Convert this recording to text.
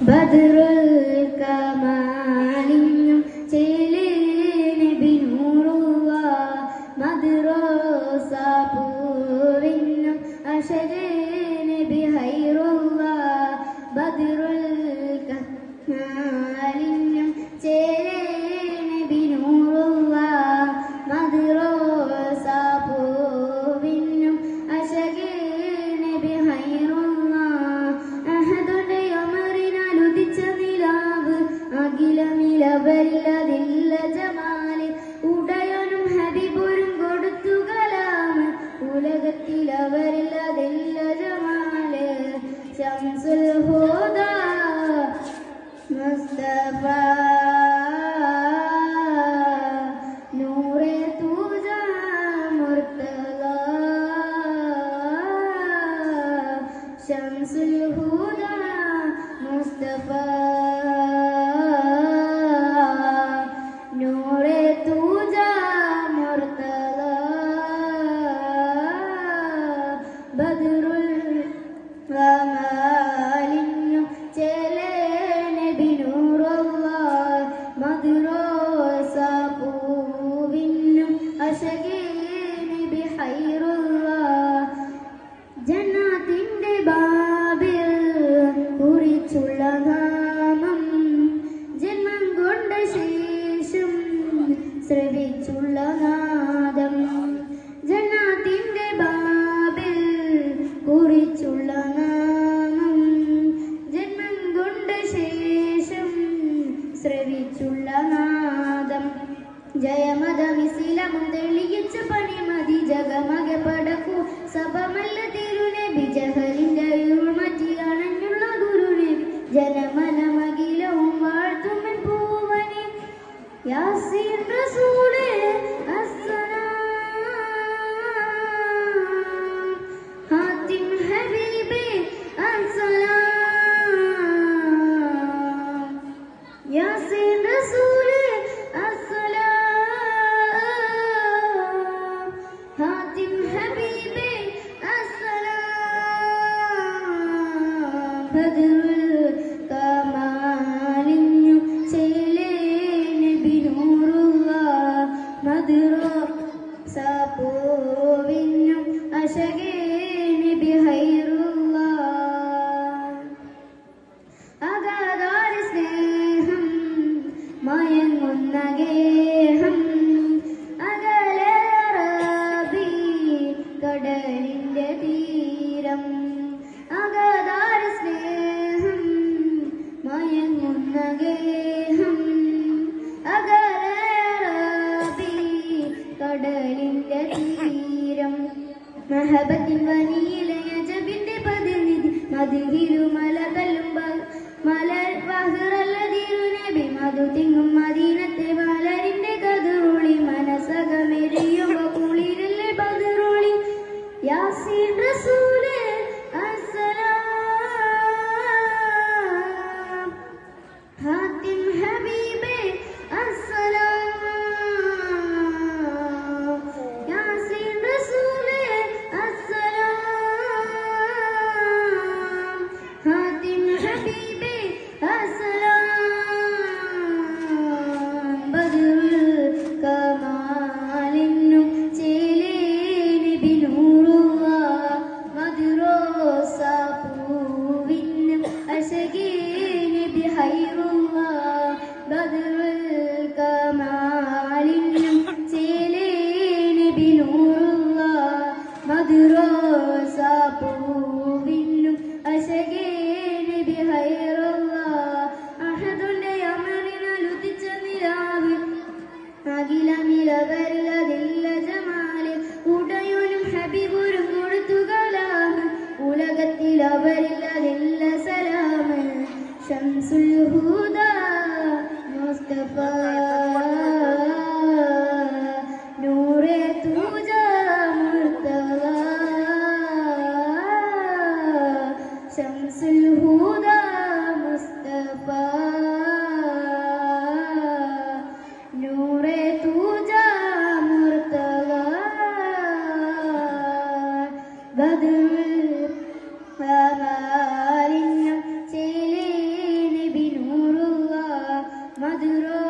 ബദറുൽ കമാലിനും ചേലേനബി നൂറുവ മദ്റസ പൂവിനും അശരനബി ഹൈറുവ ബദറുൽ കമാലിനും ചേലേനബി നൂറുവ മദ്റസ പൂവിനും അശരനബി ഹൈറുവ അഹദുന്റെ അമറിനാലുദിച്ച നിലാവ് അഖിലമിലവരില്ലതില്ല ജമാല് ഉടയനും ഹബീബുരും കൊടുത്തു കലാമ് ഉലകത്തിലവരില്ലതില്ല ജമാല് ശംസുൽ ഹുദാ മുസ്തഫ നൂറെ തൂജാ മുർത്തദ ശംസുൽ ഹുദാ മുസ്തഫ നൂറെ തൂജാ മുർത്തദ ബദറുൽ കമാലിനും ചേലേനബി നൂറുള്ള മദ്റസ പൂവിനും അശകേനബി ഹൈറുള്ള ജന്നാത്തിന്റെ ബാബിൽ കുറിച്ചുള്ള നാമം ജന്മം കൊണ്ട ശേഷം ശ്രവിച്ചുള്ള നാദം ജന്നാത്തിന്റെ ബാബിൽ കുറിച്ചുള്ള നാമം ജന്മം കൊണ്ട ശേഷം ശ്രവിച്ചുള്ള നാദം ജയമതമിസിലമും തെളിയിച്ച പണിമതി ജഗമക പടക്കൂ സഭമല്ല തിരുനബി ജഹലിന്റെ ഇരുൾമറ്റി അണഞ്ഞുള്ള ഗുരുനബി ജനമനമകിലവും വാഴ്ത്തുമൻ പൂവനെ യാസീൻ റസൂലേ അസ്സലാം ഹാത്തിം ഹബീബേ അസ്സലാം യാസീൻ റസൂലേ അസ്സലാം ഹാത്തിം ഹബീബേ അസ്സലാം ബദറുൽ കമാലിനും ചേലേനബി നൂറുള്ള മദ്റസ പൂവിനും അശകേനബി ഹൈറുള്ള അഗാധാര സ്നേഹം മയങ്ങുന്ന ഗേഹം അകലെ അറബി കടലിന്റെ തീരം അഗാധാര സ്നേഹം മയങ്ങുന്ന ഗേഹം അകലെ അറബി കടലിന്റെ തീരം മഹബത്തിൻ വനിയിലെ അജബിന്റെ പ്രതിനിധി മധുഹിരു മലതല്ലും മലർ വഹ്റല്ലതിരു നബി മധു തിങ്ങും മദീനത്തെ മലരിന്റെ കതിറുളി മനസകമെരിയുമ്പ കുളിരല്ലേ ബദറുളി യാസീൻ റസൂലേ അസ്സലാം ഹാത്തിം ഹബീബേ അസ്സലാം യാസീൻ റസൂലേ അസ്സലാം ഹാത്തിം ഹബീബേ അസ്സലാം ബദറുൽ കമാലിനും ചേലേനബി നൂറുള്ള മദ്റസ പൂവിനും അശകേനബി ഹൈറുള്ള ബദറുൽ കമാലിനും ചേലേനബി നൂറുള്ള മദ്റസ പൂവിനും അശകേനബി ഹൈറുള്ള അഹദുന്റെ അമറിനാലുദിച്ച നിലാവ് അഖിലമിലവരില്ലതില്ല ജമാല് ഉടയനും ഹബീബുരും കൊടുത്തു കലാമ് ഉലകത്തിലവരില്ലതില്ല സലാമ് ശംസുൽ ഹുദാ മുസ്തഫ നൂറെ തൂജാ മുർത്തദ ശംസുൽ ഹുദാ മുസ്തഫ നൂറെ തൂജാ മുർത്തദ ബദറുൽ കമാൽ قدرا